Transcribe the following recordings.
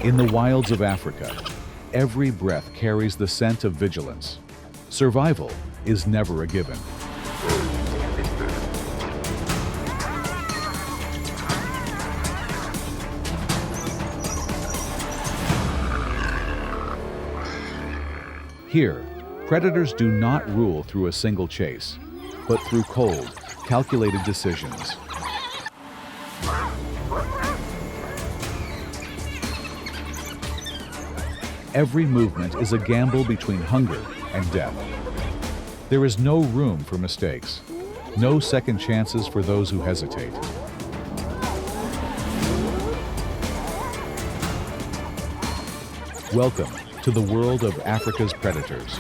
In the wilds of Africa, every breath carries the scent of vigilance. Survival is never a given. Here, predators do not rule through a single chase, but through cold, calculated decisions. Every movement is a gamble between hunger and death. There is no room for mistakes, no second chances for those who hesitate. Welcome to the world of Africa's predators.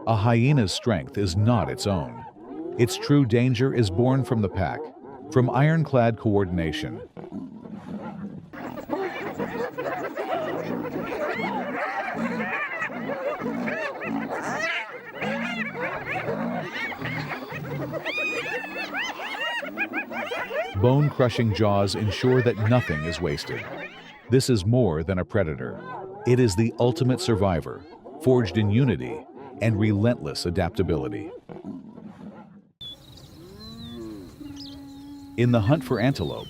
A hyena's strength is not its own. Its true danger is born from the pack, from ironclad coordination. Bone-crushing jaws ensure that nothing is wasted. This is more than a predator. It is the ultimate survivor, forged in unity and relentless adaptability. In the hunt for antelope,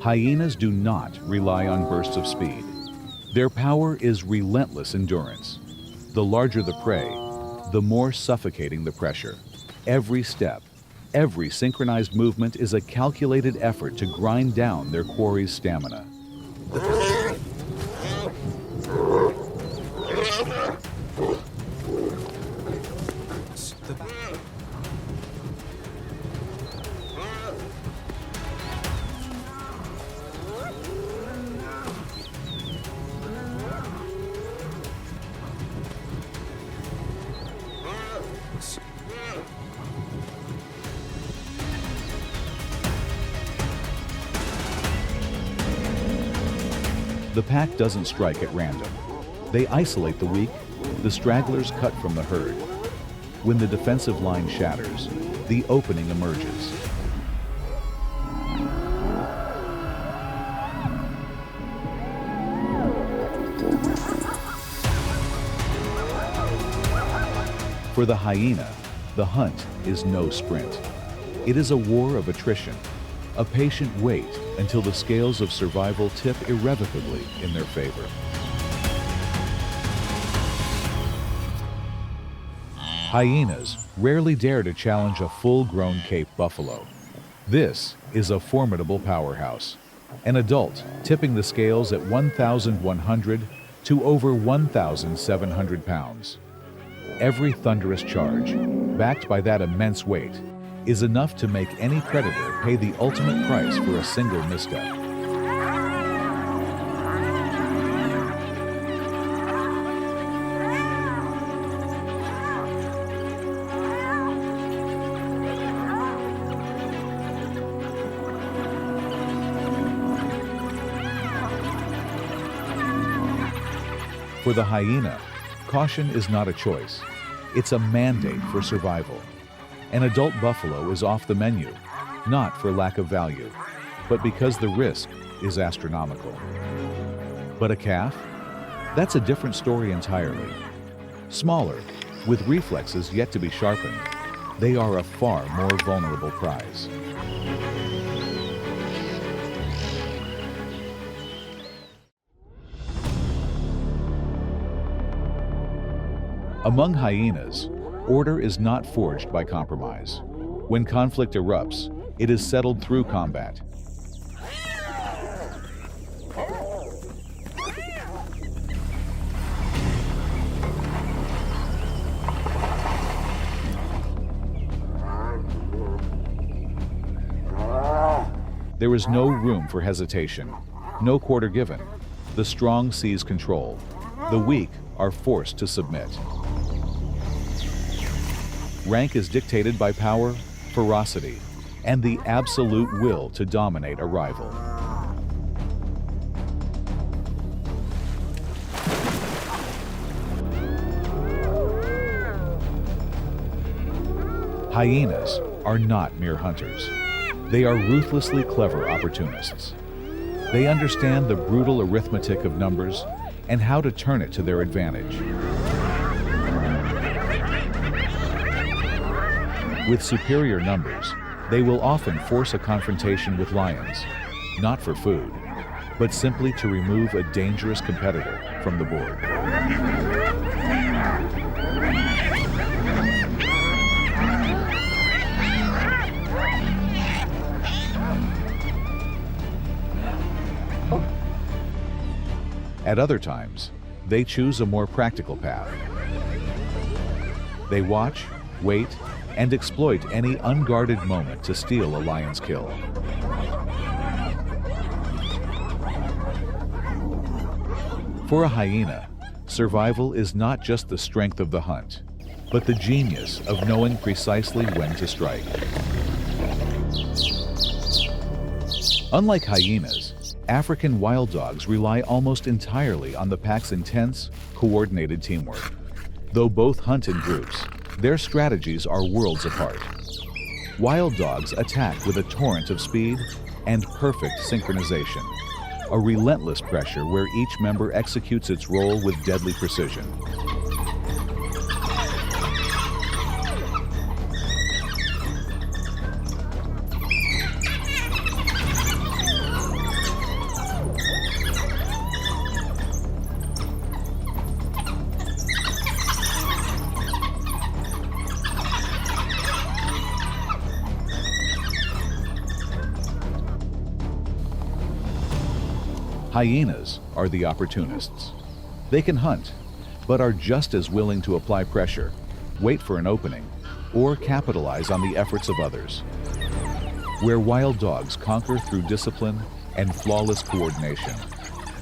hyenas do not rely on bursts of speed. Their power is relentless endurance. The larger the prey, the more suffocating the pressure. Every step, every synchronized movement is a calculated effort to grind down their quarry's stamina. The pack doesn't strike at random. They isolate the weak, the stragglers cut from the herd. When the defensive line shatters, the opening emerges. For the hyena, the hunt is no sprint. It is a war of attrition, a patient wait until the scales of survival tip irrevocably in their favor. Hyenas rarely dare to challenge a full-grown Cape buffalo. This is a formidable powerhouse, an adult tipping the scales at 1,100 to over 1,700 pounds. Every thunderous charge, backed by that immense weight, is enough to make any predator pay the ultimate price for a single misstep. For the hyena, caution is not a choice. It's a mandate for survival. An adult buffalo is off the menu, not for lack of value, but because the risk is astronomical. But a calf? That's a different story entirely. Smaller, with reflexes yet to be sharpened, they are a far more vulnerable prize. Among hyenas, order is not forged by compromise. When conflict erupts, it is settled through combat. There is no room for hesitation, no quarter given. The strong seize control. The weak are forced to submit. Rank is dictated by power, ferocity, and the absolute will to dominate a rival. Hyenas are not mere hunters. They are ruthlessly clever opportunists. They understand the brutal arithmetic of numbers and how to turn it to their advantage. With superior numbers, they will often force a confrontation with lions, not for food, but simply to remove a dangerous competitor from the board. At other times, they choose a more practical path. They watch, wait, and exploit any unguarded moment to steal a lion's kill. For a hyena, survival is not just the strength of the hunt, but the genius of knowing precisely when to strike. Unlike hyenas, African wild dogs rely almost entirely on the pack's intense, coordinated teamwork. Though both hunt in groups, their strategies are worlds apart. Wild dogs attack with a torrent of speed and perfect synchronization, a relentless pressure where each member executes its role with deadly precision. Hyenas are the opportunists. They can hunt, but are just as willing to apply pressure, wait for an opening, or capitalize on the efforts of others. Where wild dogs conquer through discipline and flawless coordination,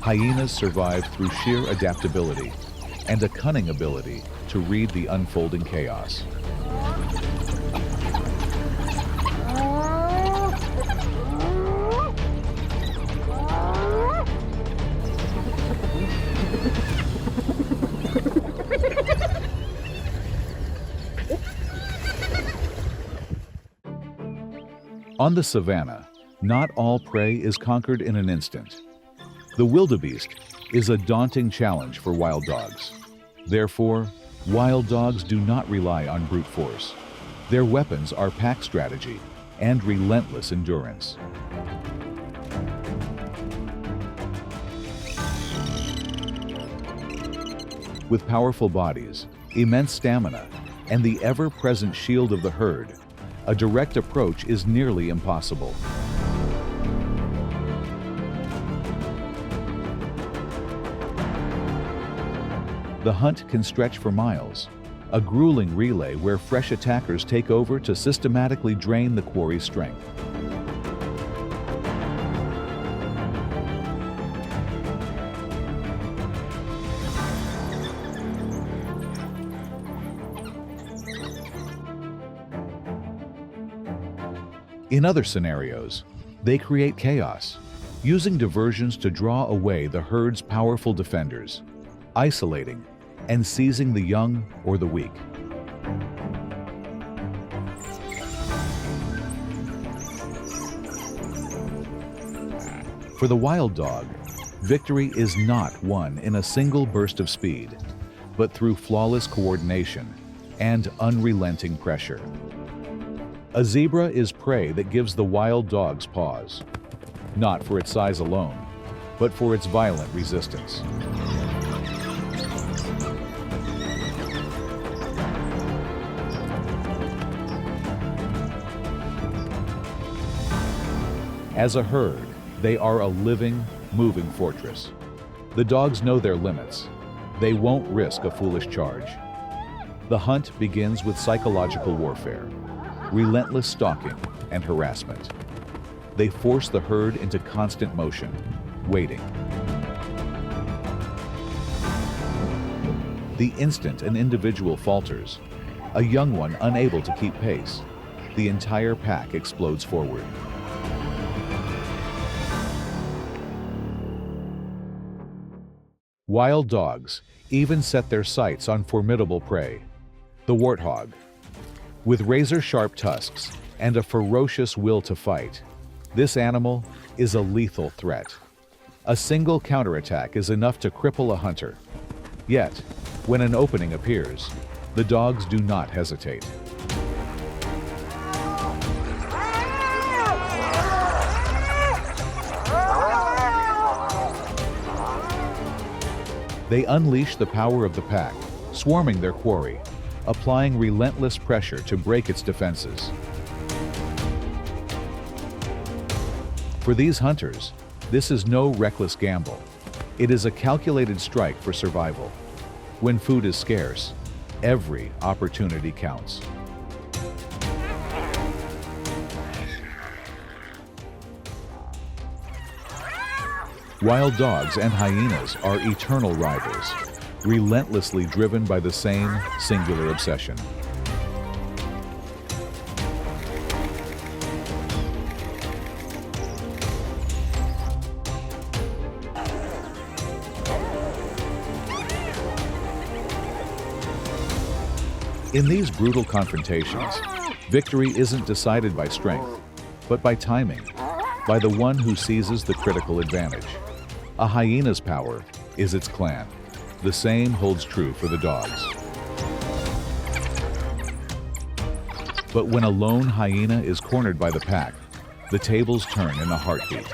hyenas survive through sheer adaptability and a cunning ability to read the unfolding chaos. On the savannah, not all prey is conquered in an instant. The wildebeest is a daunting challenge for wild dogs. Therefore, wild dogs do not rely on brute force. Their weapons are pack strategy and relentless endurance. With powerful bodies, immense stamina, and the ever-present shield of the herd, a direct approach is nearly impossible. The hunt can stretch for miles, a grueling relay where fresh attackers take over to systematically drain the quarry's strength. In other scenarios, they create chaos, using diversions to draw away the herd's powerful defenders, isolating and seizing the young or the weak. For the wild dog, victory is not won in a single burst of speed, but through flawless coordination and unrelenting pressure. A zebra is prey that gives the wild dogs pause, not for its size alone, but for its violent resistance. As a herd, they are a living, moving fortress. The dogs know their limits. They won't risk a foolish charge. The hunt begins with psychological warfare, relentless stalking and harassment. They force the herd into constant motion, waiting. The instant an individual falters, a young one unable to keep pace, the entire pack explodes forward. Wild dogs even set their sights on formidable prey, the warthog. With razor-sharp tusks and a ferocious will to fight, this animal is a lethal threat. A single counterattack is enough to cripple a hunter. Yet, when an opening appears, the dogs do not hesitate. They unleash the power of the pack, swarming their quarry, applying relentless pressure to break its defenses. For these hunters, this is no reckless gamble. It is a calculated strike for survival. When food is scarce, every opportunity counts. Wild dogs and hyenas are eternal rivals, relentlessly driven by the same singular obsession. In these brutal confrontations, victory isn't decided by strength, but by timing, by the one who seizes the critical advantage. A hyena's power is its clan. The same holds true for the dogs. But when a lone hyena is cornered by the pack, the tables turn in a heartbeat.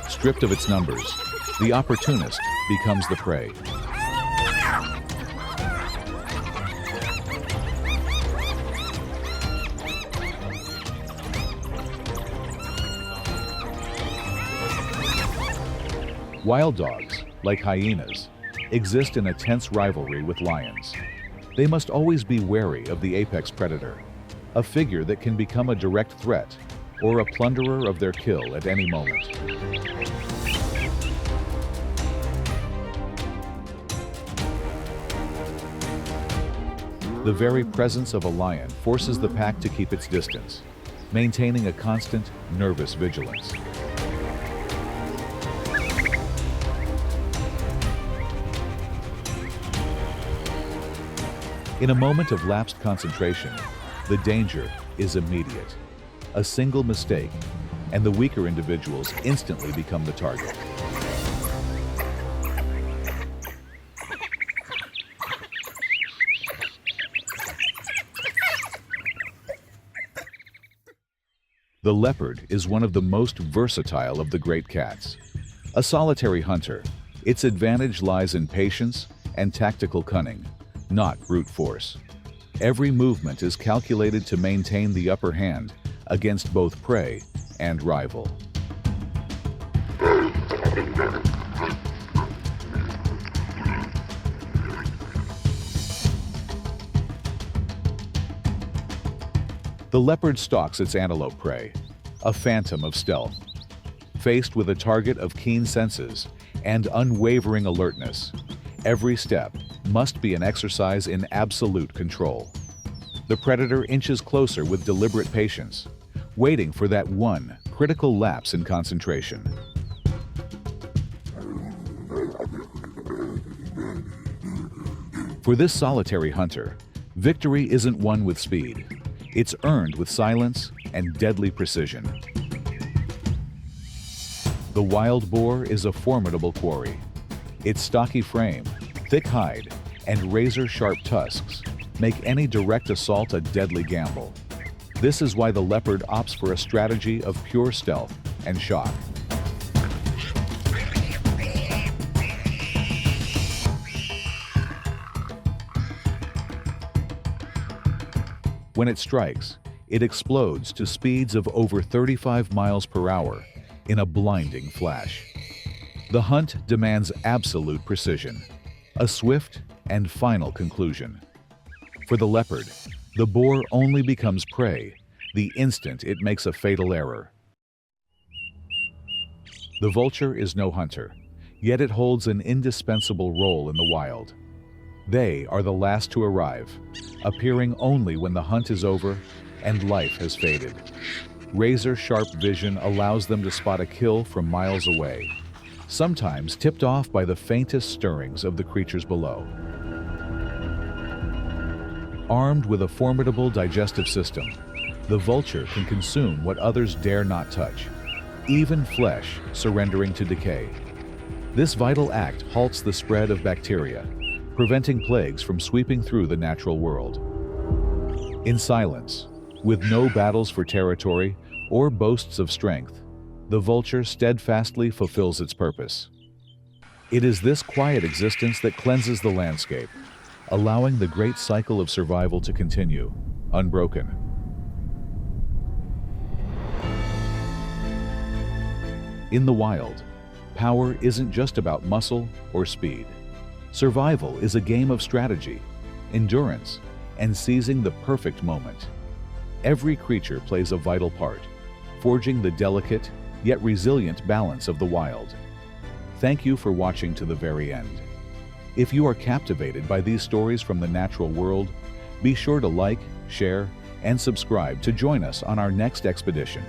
Stripped of its numbers, the opportunist becomes the prey. Wild dogs, like hyenas, exist in a tense rivalry with lions. They must always be wary of the apex predator, a figure that can become a direct threat or a plunderer of their kill at any moment. The very presence of a lion forces the pack to keep its distance, maintaining a constant, nervous vigilance. In a moment of lapsed concentration, the danger is immediate. A single mistake, and the weaker individuals instantly become the target. The leopard is one of the most versatile of the great cats. A solitary hunter, its advantage lies in patience and tactical cunning, not brute force. Every movement is calculated to maintain the upper hand against both prey and rival. The leopard stalks its antelope prey, a phantom of stealth. Faced with a target of keen senses and unwavering alertness, every step must be an exercise in absolute control. The predator inches closer with deliberate patience, waiting for that one critical lapse in concentration. For this solitary hunter, victory isn't won with speed. It's earned with silence and deadly precision. The wild boar is a formidable quarry. Its stocky frame, thick hide, and razor-sharp tusks make any direct assault a deadly gamble. This is why the leopard opts for a strategy of pure stealth and shock. When it strikes, it explodes to speeds of over 35 miles per hour in a blinding flash. The hunt demands absolute precision, a swift and final conclusion. For the leopard, the boar only becomes prey the instant it makes a fatal error. The vulture is no hunter, yet it holds an indispensable role in the wild. They are the last to arrive, appearing only when the hunt is over and life has faded. Razor-sharp vision allows them to spot a kill from miles away, sometimes tipped off by the faintest stirrings of the creatures below. Armed with a formidable digestive system, the vulture can consume what others dare not touch, even flesh surrendering to decay. This vital act halts the spread of bacteria, preventing plagues from sweeping through the natural world. In silence, with no battles for territory or boasts of strength, the vulture steadfastly fulfills its purpose. It is this quiet existence that cleanses the landscape, allowing the great cycle of survival to continue, unbroken. In the wild, power isn't just about muscle or speed. Survival is a game of strategy, endurance, and seizing the perfect moment. Every creature plays a vital part, forging the delicate yet resilient balance of the wild. Thank you for watching to the very end. If you are captivated by these stories from the natural world, be sure to like, share, and subscribe to join us on our next expedition.